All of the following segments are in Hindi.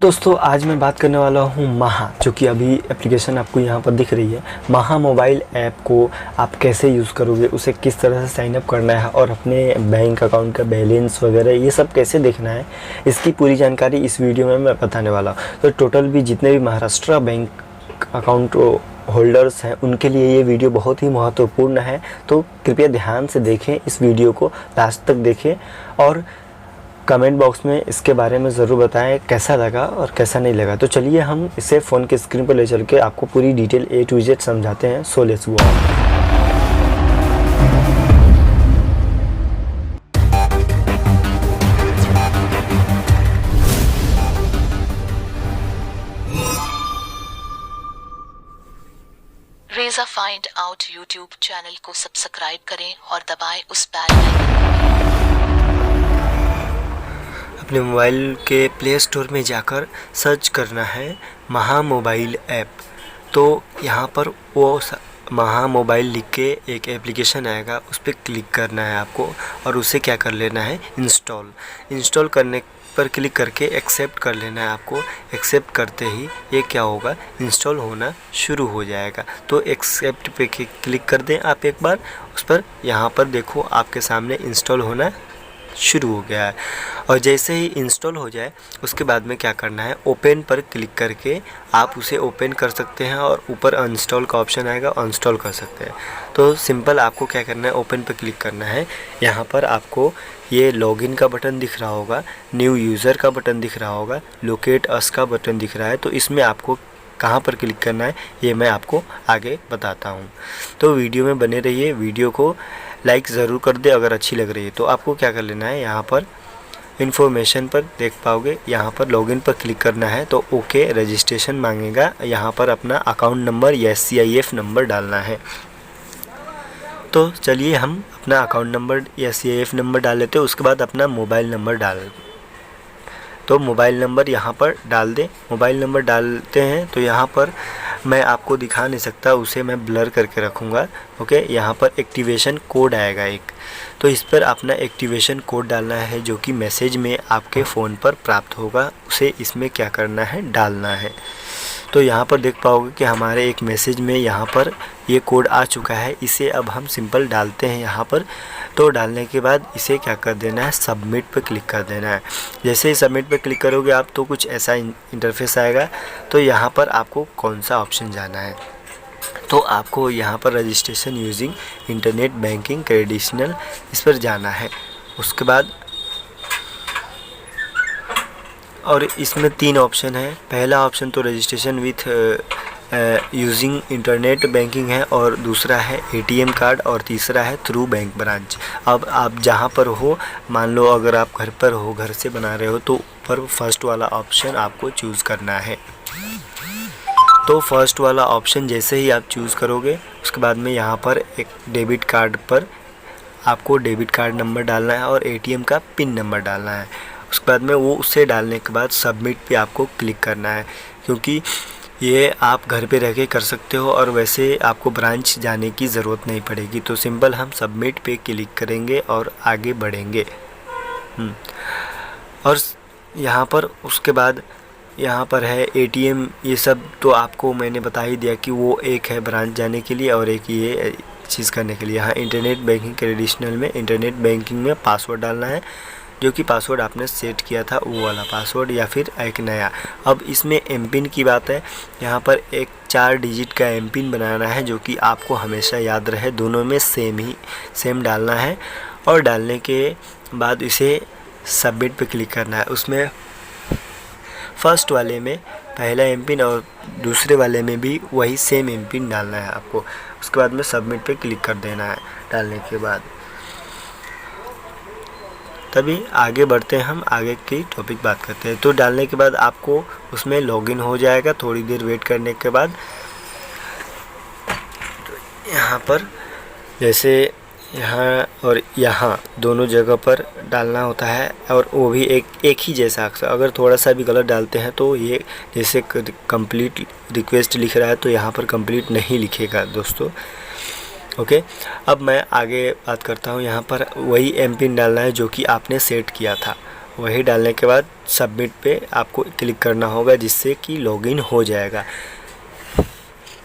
दोस्तों आज मैं बात करने वाला हूँ महा, जो कि अभी एप्लीकेशन आपको यहाँ पर दिख रही है। महा मोबाइल ऐप को आप कैसे यूज़ करोगे, उसे किस तरह से साइन अप करना है और अपने बैंक अकाउंट का बैलेंस वगैरह ये सब कैसे देखना है, इसकी पूरी जानकारी इस वीडियो में मैं बताने वाला हूँ। तो टोटल भी जितने भी महाराष्ट्र बैंक अकाउंट होल्डर्स हैं उनके लिए ये वीडियो बहुत ही महत्वपूर्ण है। तो कृपया ध्यान से देखें, इस वीडियो को लास्ट तक देखें और कमेंट बॉक्स में इसके बारे में ज़रूर बताएं कैसा लगा और कैसा नहीं लगा। तो चलिए हम इसे फ़ोन के स्क्रीन पर ले चल के आपको पूरी डिटेल A to Z समझाते हैं। So let's go on. Reza find out YouTube channel को सब्सक्राइब करें और दबाएं उस बेल आइकन। अपने मोबाइल के प्ले स्टोर में जाकर सर्च करना है महा मोबाइल ऐप। तो यहाँ पर वो महा मोबाइल लिख के एक एप्लीकेशन आएगा, उस पर क्लिक करना है आपको और उसे क्या कर लेना है, इंस्टॉल करने पर क्लिक करके एक्सेप्ट कर लेना है आपको। एक्सेप्ट करते ही ये क्या होगा, इंस्टॉल होना शुरू हो जाएगा। तो एक्सेप्ट पे क्लिक कर दें आप एक बार उस पर। यहाँ पर देखो आपके सामने इंस्टॉल होना शुरू हो गया है। और जैसे ही इंस्टॉल हो जाए उसके बाद में क्या करना है, ओपन पर क्लिक करके आप उसे ओपन कर सकते हैं और ऊपर अनइंस्टॉल का ऑप्शन आएगा, अनइंस्टॉल कर सकते हैं। तो सिंपल आपको क्या करना है, ओपन पर क्लिक करना है। यहाँ पर आपको ये लॉगिन का बटन दिख रहा होगा, न्यू यूज़र का बटन दिख रहा होगा, लोकेट अस का बटन दिख रहा है। तो इसमें आपको कहाँ पर क्लिक करना है ये मैं आपको आगे बताता हूँ। तो वीडियो में बने रहिए, वीडियो को लाइक ज़रूर कर दे अगर अच्छी लग रही है। तो आपको क्या कर लेना है, यहाँ पर इन्फॉर्मेशन पर देख पाओगे, यहाँ पर लॉगिन पर क्लिक करना है। तो ओके रजिस्ट्रेशन मांगेगा, यहाँ पर अपना अकाउंट नंबर या CIF नंबर डालना है। तो चलिए हम अपना अकाउंट नंबर या CIF नंबर डाल लेते हैं। उसके बाद अपना मोबाइल नंबर तो मोबाइल नंबर यहाँ पर डाल दें। मोबाइल नंबर डालते हैं तो यहाँ पर मैं आपको दिखा नहीं सकता, उसे मैं ब्लर करके रखूँगा। ओके, यहाँ पर एक्टिवेशन कोड आएगा एक, तो इस पर अपना एक्टिवेशन कोड डालना है जो कि मैसेज में आपके फ़ोन पर प्राप्त होगा। उसे इसमें क्या करना है, डालना है। तो यहाँ पर देख पाओगे कि हमारे एक मैसेज में यहाँ पर ये कोड आ चुका है। इसे अब हम सिंपल डालते हैं यहाँ पर। तो डालने के बाद इसे क्या कर देना है, सबमिट पर क्लिक कर देना है। जैसे ही सबमिट पर क्लिक करोगे आप तो कुछ ऐसा इंटरफेस आएगा। तो यहाँ पर आपको कौन सा ऑप्शन जाना है, तो आपको यहाँ पर registration using internet banking traditional, इस पर जाना है। उसके बाद और इसमें 3 ऑप्शन है। पहला ऑप्शन तो registration with using internet banking है, और दूसरा है ATM कार्ड, और तीसरा है थ्रू बैंक ब्रांच। अब आप जहाँ पर हो, मान लो अगर आप घर पर हो, घर से बना रहे हो, तो ऊपर फर्स्ट वाला ऑप्शन आपको चूज़ करना है। तो फर्स्ट वाला ऑप्शन जैसे ही आप चूज़ करोगे उसके बाद में यहाँ पर एक डेबिट कार्ड पर आपको डेबिट कार्ड नंबर डालना है और ATM का पिन नंबर डालना है। उसके बाद में वो उसे डालने के बाद सबमिट पे आपको क्लिक करना है, क्योंकि ये आप घर पे रह के कर सकते हो और वैसे आपको ब्रांच जाने की ज़रूरत नहीं पड़ेगी। तो सिंपल हम सबमिट पे क्लिक करेंगे और आगे बढ़ेंगे। और यहाँ पर उसके बाद यहाँ पर है ATM, ये सब तो आपको मैंने बता ही दिया कि वो एक है ब्रांच जाने के लिए और एक ये चीज़ करने के लिए। यहाँ इंटरनेट बैंकिंग ट्रेडिशनल में इंटरनेट बैंकिंग में पासवर्ड डालना है, जो कि पासवर्ड आपने सेट किया था वो वाला पासवर्ड या फिर एक नया। अब इसमें एमपिन की बात है, यहाँ पर एक 4 डिजिट का एमपिन बनाना है जो कि आपको हमेशा याद रहे। दोनों में सेम डालना है और डालने के बाद इसे सबमिट पे क्लिक करना है। उसमें फर्स्ट वाले में पहला एमपिन और दूसरे वाले में भी वही सेम एमपिन डालना है आपको। उसके बाद में सबमिट पे क्लिक कर देना है। डालने के बाद तभी आगे बढ़ते हैं, हम आगे की टॉपिक बात करते हैं। तो डालने के बाद आपको उसमें लॉगिन हो जाएगा। थोड़ी देर वेट करने के बाद तो यहाँ पर जैसे यहाँ और यहाँ दोनों जगह पर डालना होता है, और वो भी एक ही जैसा अक्षर। अगर थोड़ा सा भी गलत डालते हैं तो ये जैसे कंप्लीट रिक्वेस्ट लिख रहा है तो यहाँ पर कंप्लीट नहीं लिखेगा दोस्तों। ओके, अब मैं आगे बात करता हूँ। यहाँ पर वही एमपिन डालना है जो कि आपने सेट किया था। वही डालने के बाद सबमिट पे आपको क्लिक करना होगा, जिससे कि लॉगिन हो जाएगा।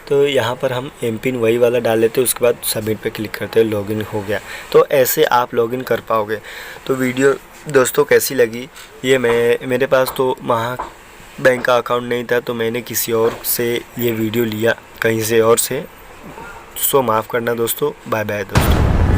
तो यहाँ पर हम एम पिन वही वाला डाल लेते हैं, उसके बाद सबमिट पे क्लिक करते हैं, लॉगिन हो गया। तो ऐसे आप लॉगिन कर पाओगे। तो वीडियो दोस्तों कैसी लगी, ये मेरे पास तो महा बैंक का अकाउंट नहीं था, तो मैंने किसी और से ये वीडियो लिया, कहीं से और से। सो माफ़ करना दोस्तों। बाय बाय दोस्तों।